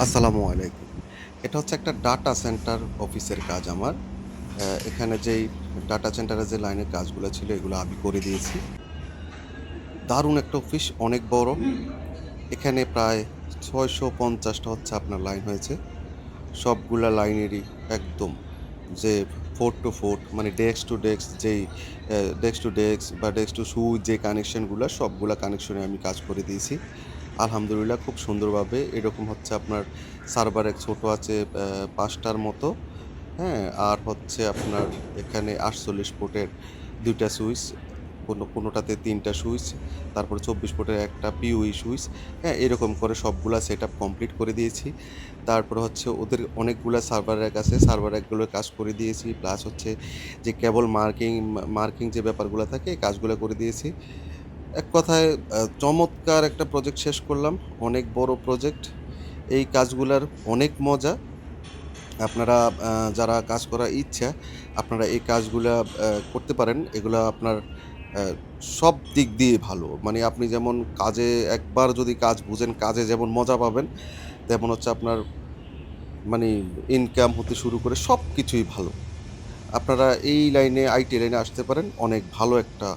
আসসালামু আলাইকুম। এটা হচ্ছে একটা ডাটা সেন্টার অফিসের কাজ আমার। এখানে যেই ডাটা সেন্টারে যে লাইনের কাজগুলা ছিল এগুলো আমি করে দিয়েছি। দারুণ একটা অফিস, অনেক বড়। এখানে প্রায় ৬৫০ টা হচ্ছে আপনার লাইন হয়েছে। সবগুলা লাইনেরই একদম যে 4 টু 4 মানে ডেস্ক টু ডেস্ক যেই ডেস্ক টু ডেস্ক বা ডেস্ক টু সুইচ যে কানেকশনগুলা সবগুলা কানেকশনে আমি কাজ করে দিয়েছি। আলহামদুলিল্লাহ খুব সুন্দরভাবে এরকম হচ্ছে আপনার সার্ভার এক ছোট আছে ৫ টার মতো। হ্যাঁ? আর হচ্ছে আপনার এখানে ৪৮ পোর্টের ২ টা সুইচ, কোনোটাতে ৩ টা সুইচ, তারপরে ২৪ পোর্টের একটা পিওই সুইচ, হ্যাঁ? এরকম করে সবগুলা সেটআপ কমপ্লিট করে দিয়েছি। তারপরে হচ্ছে ওদের অনেকগুলা সার্ভার র‍্যাক আছে, সার্ভার র‍্যাকগুলোর কাজ করে দিয়েছি। প্লাস হচ্ছে যে কেবল মার্কিং যে ব্যাপারগুলা থাকে এই কাজগুলা করে দিয়েছি। এক কথায় চমৎকার একটা প্রজেক্ট শেষ করলাম। অনেক বড় প্রজেক্ট। এই কাজগুলার অনেক মজা। আপনারা যারা কাজ করার ইচ্ছা, আপনারা এই কাজগুলা করতে পারেন। এগুলা আপনার অ্যা সব দিক দিয়ে ভালো। মানে আপনি যেমন কাজে একবার যদি কাজ বুঝেন, কাজে যেমন মজা পাবেন, তেমন হচ্ছে আপনার মানে ইনকাম হতে শুরু করে সবকিছুই ভালো। আপনারা এই লাইনে আইটি লাইনে আসতে পারেন। অনেক ভালো একটা